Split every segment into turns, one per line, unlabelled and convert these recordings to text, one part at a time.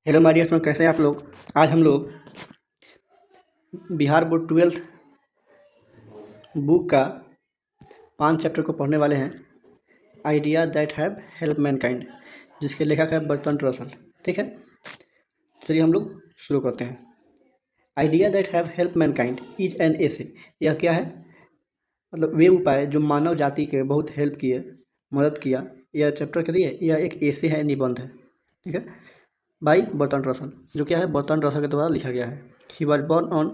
Hello my dear student, कैसे हैं आप लोग। आज हम लोग बिहार बोर्ड 12th बुक का 5 चैप्टर को पढ़ने वाले हैं। Idea that have help Mankind, जिसके लेखक है बर्टन रसल। ठीक है, चलिए हम लोग शुरू करते हैं। Idea that have help mankind is an essay. यह क्या है? मतलब वे उपाय जो मानव जाति के बहुत हेल्प किए, मदद किया। यह चैप्टर के लिए यह एक एसे है, निबंध है। ठीक है, बाई बर्टन रसल, जो क्या है बर्टन रसल के द्वारा लिखा गया है। He was born on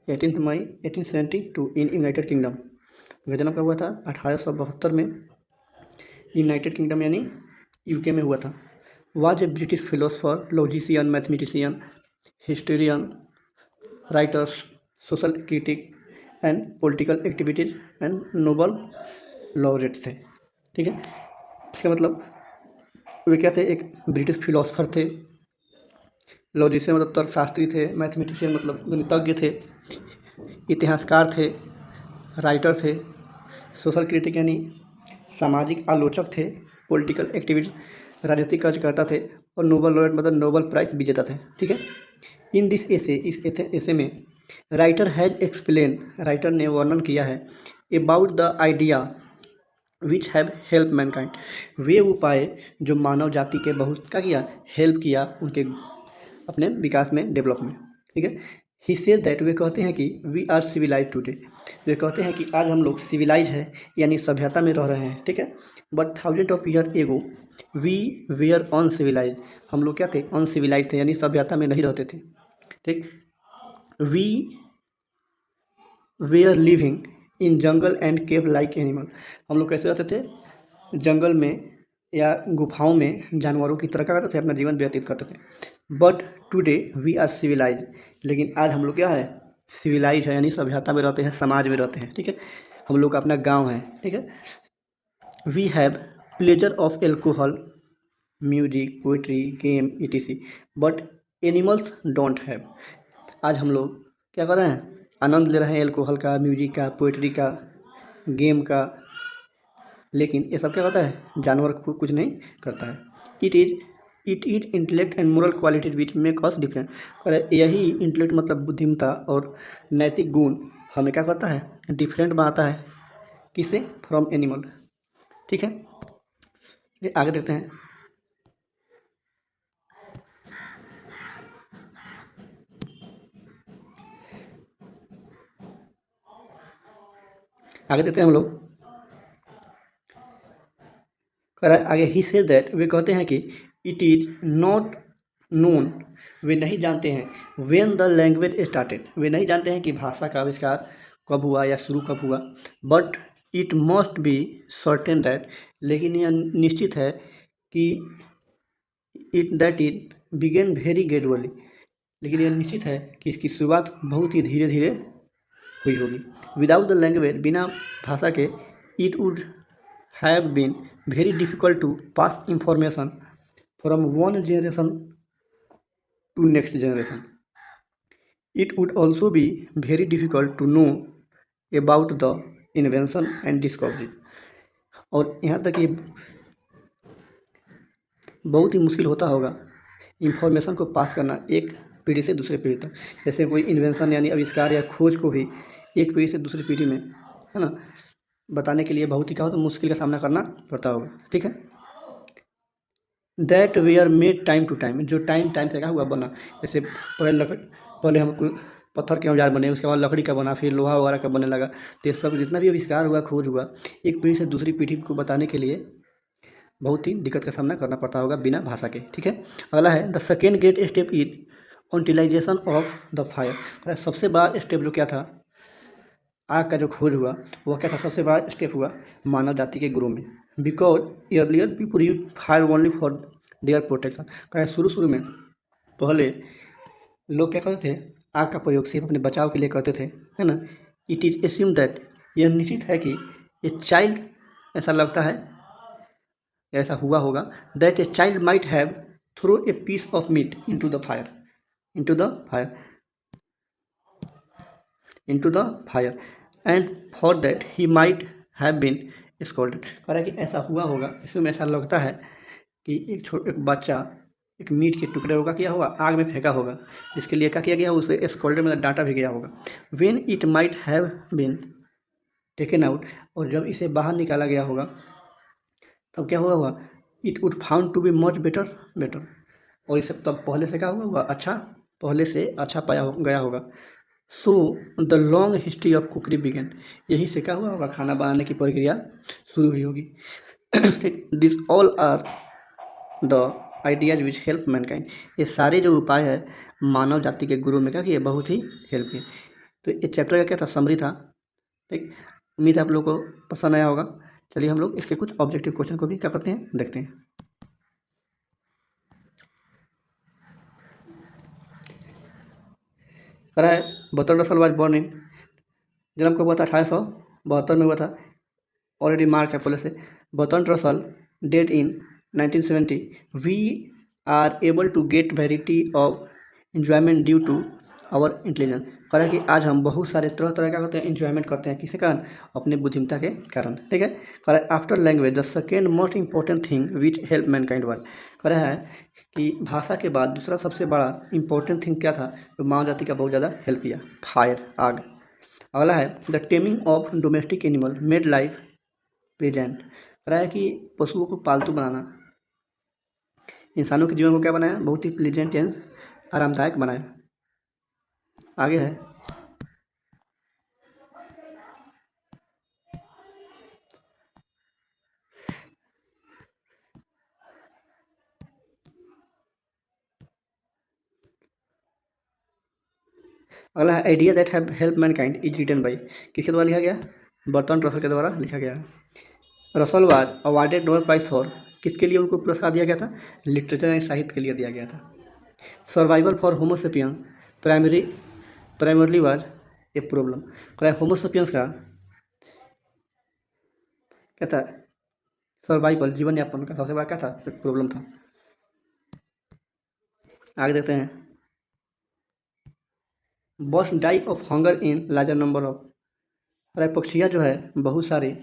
18 May 1872 in United Kingdom. वह जन्म कब हुआ था? 1872 में यूनाइटेड किंगडम यानी यूके में हुआ था। Was a British philosopher, logician, mathematician, historian, writers, social critic and political activities and Nobel laureate थे। ठीक है, इसका मतलब वे क्या थे? एक ब्रिटिश फिलोसफर थे, लॉजिशियन मतलब तर्कशास्त्री थे, मैथमेटिशियन मतलब गणितज्ञ थे, इतिहासकार थे, राइटर थे, सोशल क्रिटिक यानी सामाजिक आलोचक थे, पॉलिटिकल एक्टिविस्ट राजनीतिक कार्यकर्ता थे, और नोबल लॉरेट मतलब नोबल प्राइज विजेता थे। ठीक है, इन दिस एसे, इस एसे में राइटर हैज एक्सप्लेन, राइटर ने वर्णन किया है about the idea which have help mankind, वे उपाय जो मानव जाति के बहुत क्या किया, हेल्प किया उनके अपने विकास में, डेवलप में। ठीक है, ही सेज दैट, वे कहते हैं कि वी आर सिविलाइज टुडे, वे कहते हैं कि आज हम लोग सिविलाइज है यानी सभ्यता में रह रहे हैं। ठीक है, but thousand of year ago we were uncivilise, हम लोग क्या थे? अनसिविलाइज थे यानी सभ्यता में नहीं रहते थे। ठीक, we were living in jungle and cave like animal, हम लोग कैसे रहते थे? जंगल में या गुफाओं में जानवरों की तरह क्या करते थे? अपना जीवन व्यतीत करते थे। But today we are civilise, लेकिन आज हम लोग क्या है? सिविलाइज है यानी सभ्यता में रहते हैं, समाज में रहते हैं। ठीक है, हम लोग का अपना गांव है। ठीक है, we have pleasure of alcohol, music, poetry, game etc, but animals don't have, आज हम लोग क्या कर रहे हैं? आनंद ले रहे हैं एल्कोहल का, म्यूजिक का, पोइट्री का, गेम का, लेकिन ये सब क्या होता है? जानवर को कुछ नहीं करता है। It is intellect and moral qualities which make us different, और यही इंटेलेक्ट मतलब बुद्धिमत्ता और नैतिक गुण हमें क्या करता है? डिफरेंट बनाता है। किससे? From animal. ठीक है, ये आगे देखते हैं। आगे देखते हैं हम लोग। आगे ही से दैट, वे कहते हैं कि इट इज नॉट नोन, वे नहीं जानते हैं व्हेन द लैंग्वेज स्टार्टेड, वे नहीं जानते हैं कि भाषा का आविष्कार कब हुआ या शुरू कब हुआ। But it must be certain that, लेकिन यह निश्चित है कि इट बिगेन वेरी ग्रेजुअली, लेकिन यह निश्चित है कि इसकी शुरुआत बहुत ही धीरे धीरे हुई होगी। विदाउट द लैंग्वेज, बिना भाषा के, it would have been very difficult to pass information from one generation to next generation. It would also be very difficult to know about the invention and discovery, और यहाँ तक कि बहुत ही मुश्किल होता होगा इंफॉर्मेशन को पास करना एक पीढ़ी से दूसरे पीढ़ी तक। जैसे कोई इन्वेंशन यानी आविष्कार या खोज को भी एक पीढ़ी से दूसरी पीढ़ी में, है ना, बताने के लिए बहुत ही क्या होता है? मुश्किल का सामना करना पड़ता होगा। ठीक है, that we are made time to time, जो टाइम टाइम से क्या हुआ? बना। जैसे पहले हम पत्थर के औजार बने, उसके बाद लकड़ी का बना, फिर लोहा वगैरह का बनने लगा। तो ये सब जितना भी आविष्कार हुआ, खोज हुआ, एक पीढ़ी से दूसरी पीढ़ी को बताने के लिए बहुत ही दिक्कत का सामना करना पड़ता होगा बिना भाषा के। ठीक है, अगला है the second great step is utilisation of the fire. सबसे बड़ा स्टेप जो क्या था? आग का जो खोज हुआ वो क्या था? सबसे बड़ा स्टेप हुआ मानव जाति के ग्रो में। Because earlier people use fire only for their protection, क्या शुरू में पहले लोग क्या करते थे? आग का प्रयोग सिर्फ अपने बचाव के लिए करते थे, है ना। इट इज एस्यूम दैट, यह निश्चित है कि ए चाइल्ड, ऐसा लगता है, ऐसा हुआ होगा, that a child might have throw a piece of meat into the fire, into the fire and for that he might have been scolded। कह रहा है कि ऐसा हुआ होगा, इसमें ऐसा लगता है कि एक बच्चा एक मीट के टुकड़े होगा किया होगा, आग में फेंका होगा, जिसके लिए क्या किया गया, उसे स्कॉल्डर में डांटा भी गया होगा। When it might have been taken out, और जब इसे बाहर निकाला गया होगा तब क्या हुआ होगा, it would found to be much better, और इसे तब पहले से क्या हुआ अच्छा, पहले से अच्छा पाया गया होगा। So the long history of cookery began, यही से क्या हुआ होगा, खाना बनाने की प्रक्रिया शुरू हुई होगी। This all are the ideas which help mankind, ये सारे जो उपाय है मानव जाति के गुरु में क्या किए, बहुत ही हेल्प किए। तो ये चैप्टर का क्या था, समरी था। ठीक, उम्मीद है आप लोगों को पसंद आया होगा। चलिए हम लोग इसके कुछ ऑब्जेक्टिव क्वेश्चन को भी क्या करते हैं, देखते हैं। करा है Burton Russell was born in, जन्म कब हुआ था, 1872 में हुआ था। ऑलरेडी मार्क है पहले से। Bertrand Russell dead in 1970। We are able to get variety of enjoyment due to our intelligence, कह रहा है कि आज हम बहुत सारे तरह तरह का करते हैं इंजॉयमेंट करते हैं, किसके कारण, अपने बुद्धिमत्ता के कारण। ठीक है, कह रहा है after language the second most important thing which help Mankind world, कह रहा है कि भाषा के बाद दूसरा सबसे बड़ा इंपॉर्टेंट थिंग क्या था जो मानव जाति का बहुत ज़्यादा हेल्प किया, फायर, आग। अगला है the taming of domestic animal made life pleasant, कह रहा है कि पशुओं को पालतू बनाना इंसानों के जीवन को क्या बनाया, बहुत ही प्लेजेंट एंड आरामदायक बनाया। आगे है अगला है idea that have help mankind is written by, किसके द्वारा लिखा गया, बर्टन रसल के द्वारा लिखा गया है। Russell was awarded Nobel prize for, किसके लिए उनको पुरस्कार दिया गया था, लिटरेचर एंड साहित्य के लिए दिया गया था। Survival for Homo sapiens primarily was a problem, क्या होमोसेपियंस का क्या था, सर्वाइवल जीवन यापन का सबसे बड़ा क्या था, प्रॉब्लम था। आगे देखते हैं birds die of hunger in larger number of, पक्षियाँ जो है बहुत सारे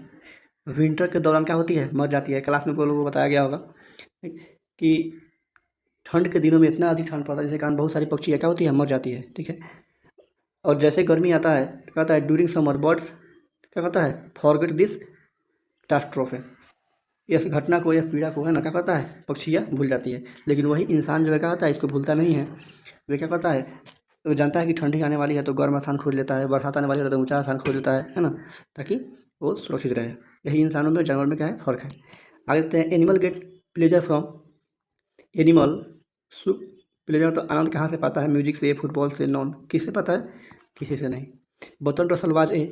विंटर के दौरान क्या होती है, मर जाती है। क्लास में को लोगों को बताया गया होगा कि ठंड के दिनों में इतना अधिक ठंड पड़ता है जिसके कारण बहुत सारी पक्षियाँ क्या होती है, मर जाती है। ठीक है, और जैसे गर्मी आता है तो कहता है ड्यूरिंग समर बर्ड्स क्या कहता है, फॉरगेट दिस कैटास्ट्रोफे, इस घटना को या पीड़ा को है ना क्या करता है, पक्षियाँ भूल जाती है। लेकिन वही इंसान जो है क्या होता है, इसको भूलता नहीं है। वे क्या करता है, वो जानता है कि ठंडी आने वाली है तो गर्म स्थान खोज लेता है, बरसात आने वाली है तो ऊंचा स्थान खोज लेता है ना, ताकि वो सुरक्षित रहे। यही इंसानों में और जानवर में क्या है, फ़र्क है। आगे देखते हैं animal gate pleasure from, animal pleasure तो आनंद कहाँ से पाता है, म्यूजिक से, फुटबॉल से, नॉन, किससे पाता है, किसी से नहीं। Burton Russell was a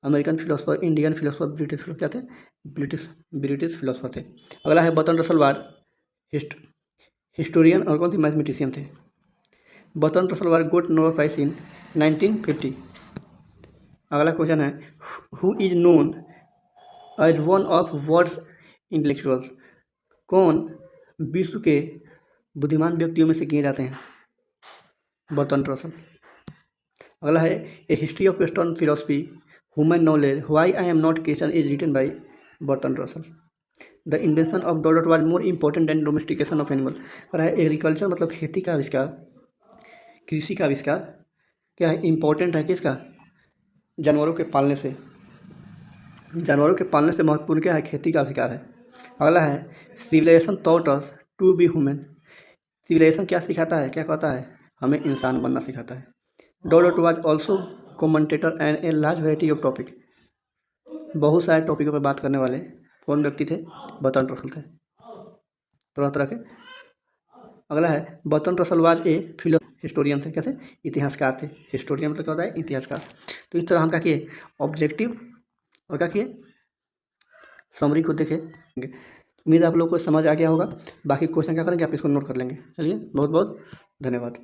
American philosopher, Indian philosopher, British philosopher क्या थे, ब्रिटिश फिलोसफर थे। अगला है बर्टन रसल वाज हिस्टोरियन और कौन थे, मैथमेटिशियन थे। Bertrand Russell was got Nobel prize in 1950। अगला क्वेश्चन है who is known as one of world's intellectuals, कौन विश्व के बुद्धिमान व्यक्तियों में से गिने जाते हैं, बर्टन रसल। अगला है a history of western philosophy human knowledge why I am not question is written by Bertrand Russell. The invention of dollar was more important than domestication of animal, और है एग्रीकल्चर मतलब खेती का आविष्कार, कृषि का आविष्कार क्या है, इंपॉर्टेंट है किसका, जानवरों के पालने से, जानवरों के पालने से महत्वपूर्ण क्या है, खेती का आविष्कार है। अगला है civilisation taught us to be human, civilisation क्या सिखाता है, क्या कहता है, हमें इंसान बनना सिखाता है। Dollar was also commentator and a large variety of topic, बहुत सारे टॉपिकों पर बात करने वाले कौन व्यक्ति थे, बर्टन रसल थे, तरह तरह के। अगला है Burton Russell was a historian थे, कैसे, इतिहासकार थे। हिस्टोरियन मतलब क्या होता है, इतिहासकार। तो इस तरह हम क्या किए, ऑब्जेक्टिव और क्या किए, समरी को देखें। उम्मीद है आप लोग को समझ आ गया होगा। बाकी क्वेश्चन क्या करेंगे, आप इसको नोट कर लेंगे। चलिए बहुत बहुत धन्यवाद।